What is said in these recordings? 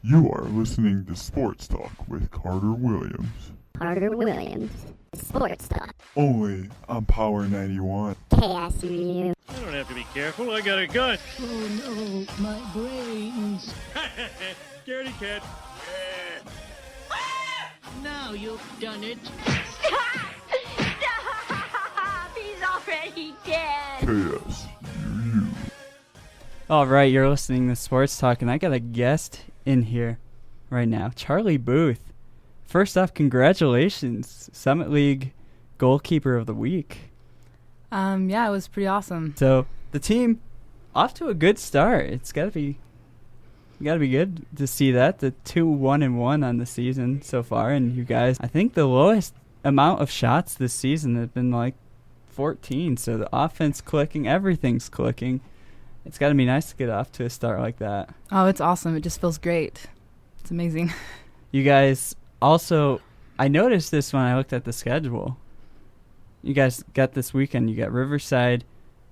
You are listening to Sports Talk with Carter Williams. Carter Williams, Sports Talk. Only on Power 91. KSUU. I don't have to be careful. I got a gun. Oh no, my brains. Scaredy cat. Now you've done it. Stop! He's already dead. KSUU. All right, you're listening to Sports Talk, and I got a guest in here right now, Charly Booth. First off, congratulations, Summit League Goalkeeper of the Week. Yeah, it was pretty awesome. So the team off to a good start. It's gotta be good to see that. The 2-1-1 on the season so far, and you guys, I think the lowest amount of shots this season have been like 14. So the offense clicking, everything's clicking. It's got to be nice to get off to a start like that. Oh, it's awesome. It just feels great. It's amazing. You guys also, I noticed this when I looked at the schedule. You guys got this weekend, you got Riverside,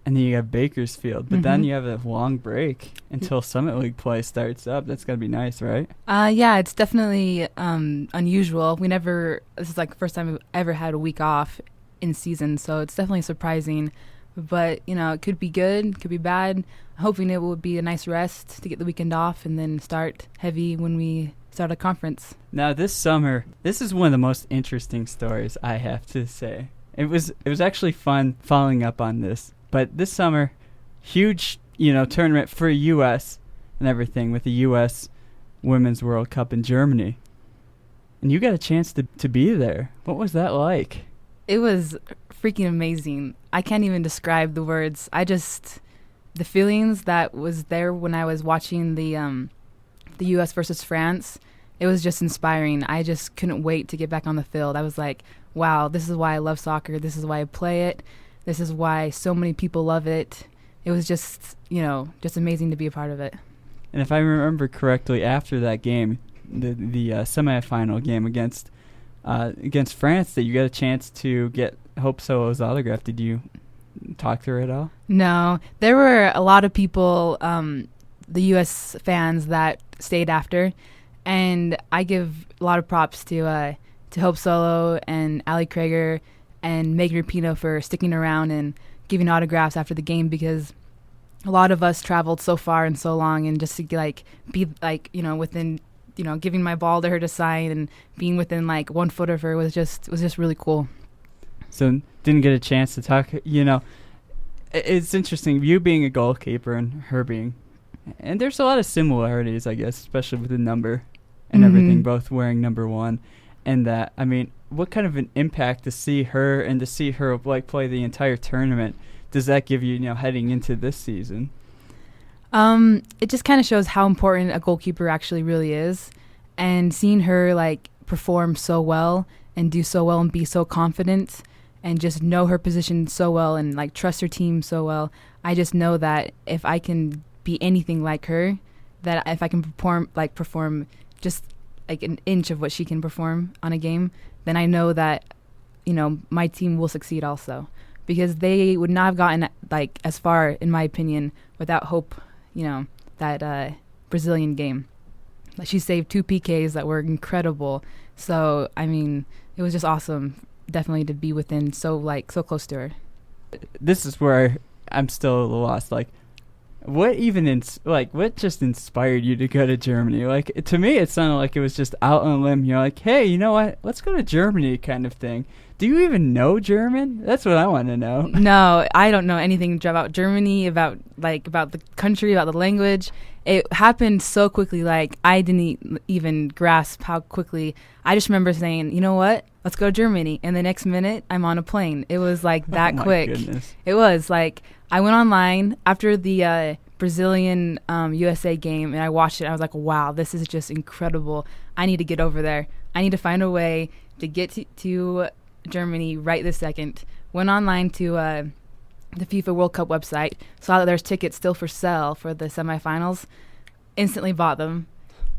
and then you got Bakersfield. But then you have a long break until Summit League play starts up. That's got to be nice, right? Yeah, it's definitely unusual. This is like the first time we've ever had a week off in season, so it's definitely surprising. But, it could be good, could be bad. I'm hoping it will be a nice rest to get the weekend off and then start heavy when we start a conference. Now, this summer, this is one of the most interesting stories, I have to say. It was actually fun following up on this. But this summer, huge, tournament for U.S. and everything with the U.S. Women's World Cup in Germany. And you got a chance to be there. What was that like? It was freaking amazing. I can't even describe the words. The feelings that was there when I was watching the U.S. versus France, it was just inspiring. I just couldn't wait to get back on the field. I was like, wow, this is why I love soccer. This is why I play it. This is why so many people love it. It was just amazing to be a part of it. And if I remember correctly, after that game, the semifinal game against France, that you got a chance to get Hope Solo's autograph. Did you talk to her at all? No. There were a lot of people, the U.S. fans that stayed after, and I give a lot of props to Hope Solo and Ali Krieger and Megan Rapinoe for sticking around and giving autographs after the game, because a lot of us traveled so far and so long, and just to be within giving my ball to her to sign and being within 1 foot of her was just really cool. So didn't get a chance to talk. It's interesting, you being a goalkeeper and her being, and there's a lot of similarities, I guess, especially with the number and everything, both wearing number 1. And that, I mean, what kind of an impact to see her and to see her play the entire tournament does that give you, heading into this season? It just kind of shows how important a goalkeeper actually really is, and seeing her perform so well and do so well and be so confident and just know her position so well and trust her team so well. I just know that if I can be anything like her, that if I can perform just an inch of what she can perform on a game, then I know that my team will succeed also, because they would not have gotten as far, in my opinion, without Hope. That Brazilian game. She saved 2 PKs that were incredible. So, I mean, it was just awesome, definitely, to be within so close to her. This is where I'm still a little lost. What even what just inspired you to go to Germany? To me, it sounded like it was just out on a limb. You're like, hey, you know what? Let's go to Germany, kind of thing. Do you even know German? That's what I want to know. No, I don't know anything about Germany, about the country, about the language. It happened so quickly. I didn't even grasp how quickly. I just remember saying, you know what? Let's go to Germany. And the next minute, I'm on a plane. It was that quick. Goodness. It was I went online after the Brazilian USA game, and I watched it. I was like, wow, this is just incredible. I need to get over there. I need to find a way to get to Germany right this second. Went online to the FIFA World Cup website, saw that there's tickets still for sale for the semifinals, instantly bought them.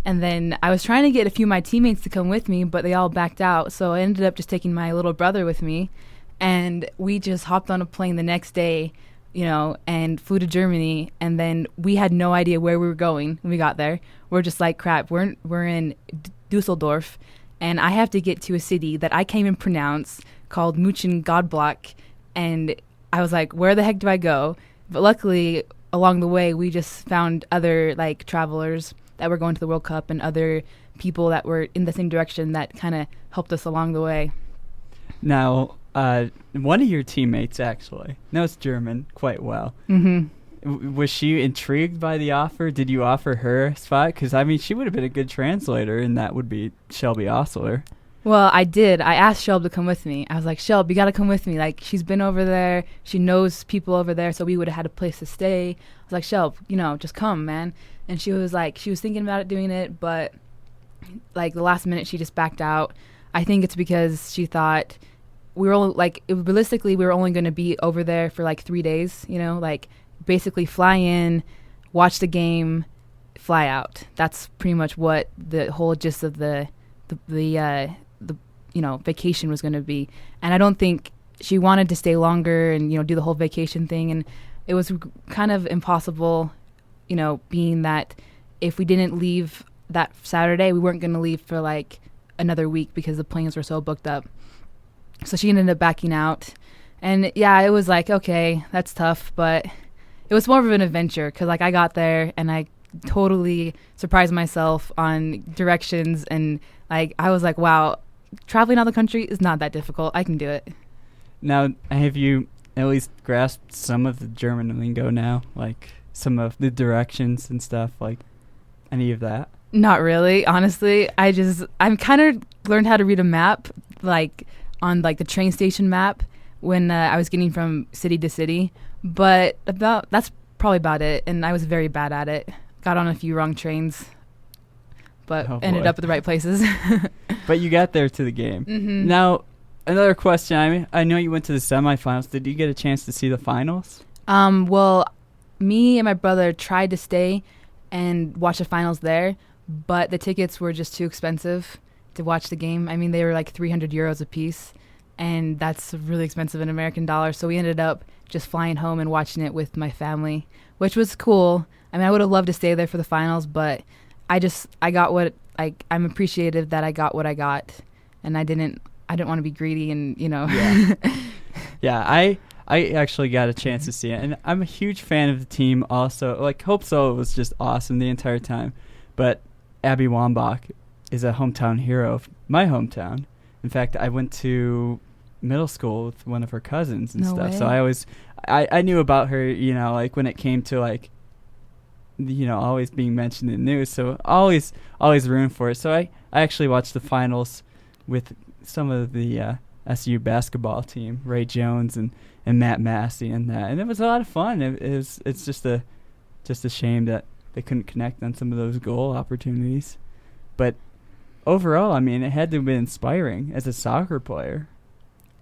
And then I was trying to get a few of my teammates to come with me, but they all backed out, so I ended up just taking my little brother with me, and we just hopped on a plane the next day. and flew to Germany. And then we had no idea where we were going when we got there. We're just like, crap, we're in Dusseldorf, and I have to get to a city that I can't even pronounce called Mönchengladbach. And I was like, where the heck do I go? But luckily, along the way, we just found other like travelers that were going to the World Cup and other people that were in the same direction that kind of helped us along the way. Now, one of your teammates actually knows German quite well. Was she intrigued by the offer? Did you offer her a spot? Because, I mean, she would have been a good translator, and that would be Shelby Osler. Well, I did. I asked Shelb to come with me. I was like, Shelb, you got to come with me. Like, she's been over there. She knows people over there, so we would have had a place to stay. I was like, Shelb, just come, man. And she was like, she was thinking about doing it, but, like, the last minute she just backed out. I think it's because she thought realistically, we were only going to be over there for, like, 3 days, like, basically fly in, watch the game, fly out. That's pretty much what the whole gist of the vacation was going to be. And I don't think she wanted to stay longer and do the whole vacation thing, and it was kind of impossible, being that if we didn't leave that Saturday, we weren't going to leave for like another week because the planes were so booked up. So she ended up backing out. And yeah, it was like, okay, that's tough, but it was more of an adventure because like I got there and I totally surprised myself on directions, and like I was like, wow, traveling out of the country is not that difficult. I can do it. Now, have you at least grasped some of the German lingo now? Like some of the directions and stuff, like any of that? Not really, honestly. I'm kind of learned how to read a map, like on like the train station map when I was getting from city to city. But that's probably about it. And I was very bad at it. Got on a few wrong trains, but ended up at the right places. But you got there to the game. Mm-hmm. Now, another question. I know you went to the semifinals. Did you get a chance to see the finals? Well, me and my brother tried to stay and watch the finals there, but the tickets were just too expensive to watch the game. I mean, they were like 300 euros a piece, and that's really expensive in American dollars. So we ended up just flying home and watching it with my family, which was cool. I mean, I would have loved to stay there for the finals, but I got what I'm appreciative that I got what I got, and I didn't want to be greedy and Yeah. Yeah, I actually got a chance to see it, and I'm a huge fan of the team also. Like, Hope Solo was just awesome the entire time, but Abby Wambach is a hometown hero of my hometown. In fact, I went to middle school with one of her cousins and stuff, so I knew about her, like when it came to like, always being mentioned in the news, so always rooting for it. So I actually watched the finals with some of the SU basketball team, Ray Jones and Matt Massey and that, and it was a lot of fun. It's just a shame that they couldn't connect on some of those goal opportunities, but overall, I mean, it had to have been inspiring as a soccer player.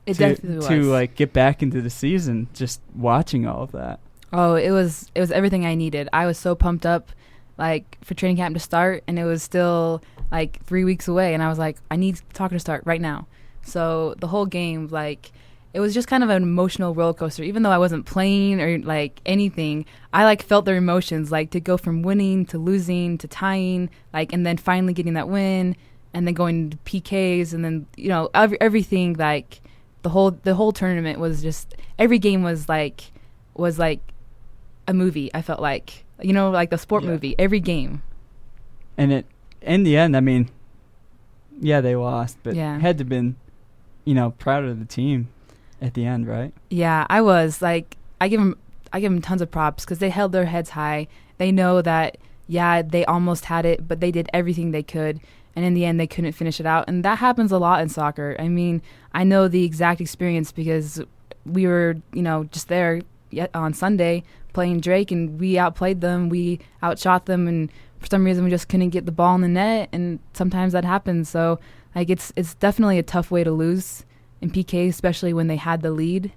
It definitely was. To like get back into the season, just watching all of that. Oh, it was everything I needed. I was so pumped up, like, for training camp to start, and it was still like 3 weeks away, and I was like, I need soccer to start right now. So the whole game, like, it was just kind of an emotional roller coaster. Even though I wasn't playing or like anything, I like felt their emotions, like to go from winning to losing to tying, like, and then finally getting that win, and then going to PKs, and then everything, like the whole tournament was just, every game was like a movie. I felt like like the sport movie, every game. And it, in the end, I mean, yeah, they lost, but had to been, proud of the team at the end, right? Yeah, I was like, I give them tons of props because they held their heads high. They know that, they almost had it, but they did everything they could, and in the end, they couldn't finish it out. And that happens a lot in soccer. I mean, I know the exact experience because we were, just there on Sunday playing Drake, and we outplayed them, we outshot them, and for some reason we just couldn't get the ball in the net, and sometimes that happens. So like it's definitely a tough way to lose in PK, especially when they had the lead.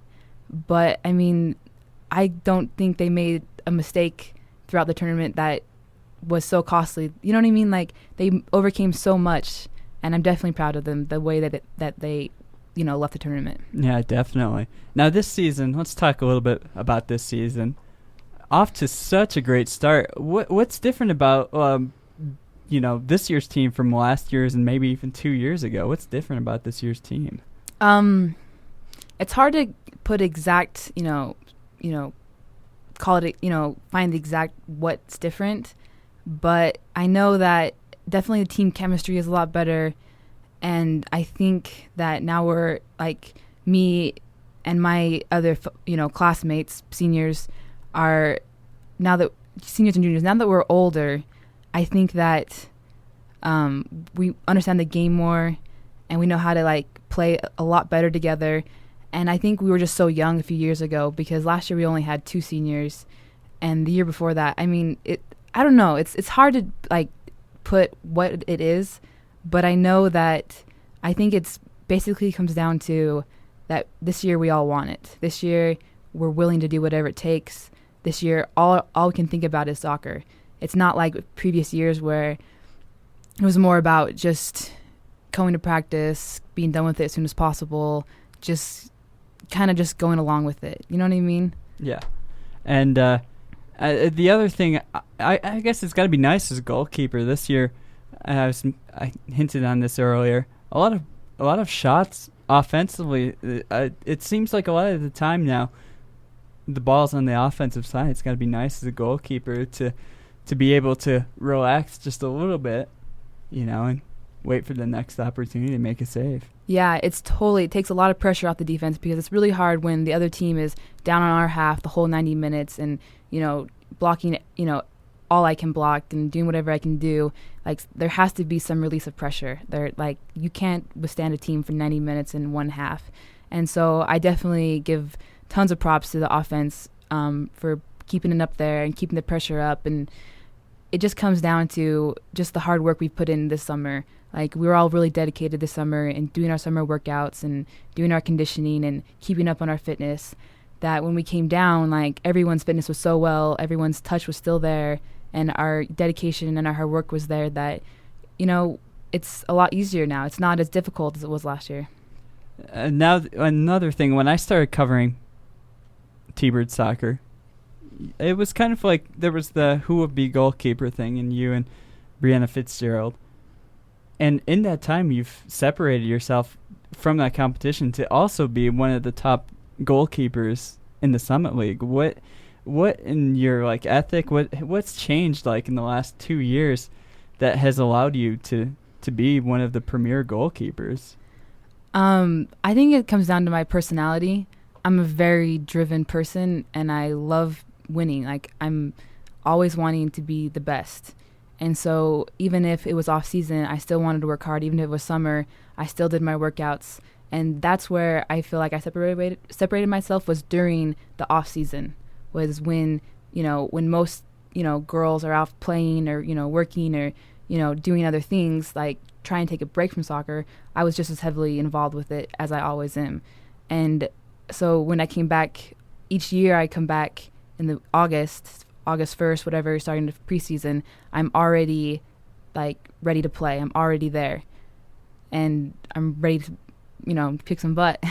But I mean, I don't think they made a mistake throughout the tournament that was so costly. You know what I mean? Like, they overcame so much, and I'm definitely proud of them, the way that they left the tournament. Yeah, definitely. Now this season, let's talk a little bit about this season. Off to such a great start. What's different about this year's team from last year's and maybe even 2 years ago? What's different about this year's team? It's hard to put exact, call it, find the exact what's different, but I know that definitely the team chemistry is a lot better, and I think that now we're like me and my other classmates, seniors and juniors, now that we're older, I think that we understand the game more, and we know how to like play a lot better together. And I think we were just so young a few years ago, because last year we only had 2 seniors, and the year before that, I mean, I don't know. It's hard to like put what it is, but I know that I think it's basically comes down to that this year we all want it. This year we're willing to do whatever it takes. This year all we can think about is soccer. It's not like previous years where it was more about just going to practice, being done with it as soon as possible, just kind of just going along with it. You know what I mean? Yeah. And the other thing, I guess it's got to be nice as a goalkeeper this year. I hinted on this earlier. A lot of shots offensively. It seems like a lot of the time now, the ball's on the offensive side. It's got to be nice as a goalkeeper to be able to relax just a little bit, and wait for the next opportunity to make a save. Yeah, it takes a lot of pressure off the defense, because it's really hard when the other team is down on our half the whole 90 minutes and, blocking, all I can block and doing whatever I can do. Like, there has to be some release of pressure. You can't withstand a team for 90 minutes in one half. And so I definitely give tons of props to the offense for keeping it up there and keeping the pressure up. And it just comes down to just the hard work we've put in this summer. Like, we were all really dedicated this summer and doing our summer workouts and doing our conditioning and keeping up on our fitness, that when we came down, like, everyone's fitness was so well, everyone's touch was still there, and our dedication and our hard work was there, that, it's a lot easier now. It's not as difficult as it was last year. Now, another thing, when I started covering T-Bird soccer, it was kind of like there was the who would be goalkeeper thing in you and Brianna Fitzgerald. And in that time, you've separated yourself from that competition to also be one of the top goalkeepers in the Summit League. What in your like ethic? What's changed like in the last 2 years that has allowed you to be one of the premier goalkeepers? I think it comes down to my personality. I'm a very driven person, and I love winning. Like, I'm always wanting to be the best. And so even if it was off season, I still wanted to work hard. Even if it was summer, I still did my workouts. And that's where I feel like I separated myself, was during the off season, was when, when most, girls are out playing or, working or, doing other things, like trying to take a break from soccer. I was just as heavily involved with it as I always am. And so when I came back, each year I come back in the August 1st, whatever, starting the preseason, I'm already like ready to play. I'm already there, and I'm ready to, kick some butt.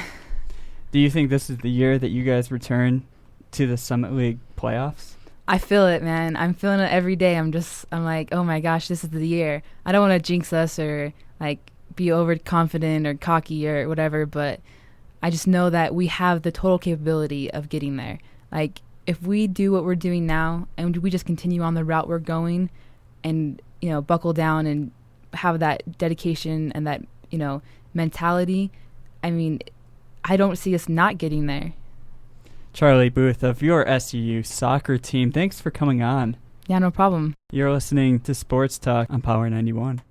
Do you think this is the year that you guys return to the Summit League playoffs? I feel it, man. I'm feeling it every day. I'm like, oh my gosh, this is the year. I don't want to jinx us or like be overconfident or cocky or whatever, but I just know that we have the total capability of getting there. Like, if we do what we're doing now and we just continue on the route we're going and, buckle down and have that dedication and that, mentality, I mean, I don't see us not getting there. Charly Booth of your SUU soccer team, thanks for coming on. Yeah, no problem. You're listening to Sports Talk on Power 91.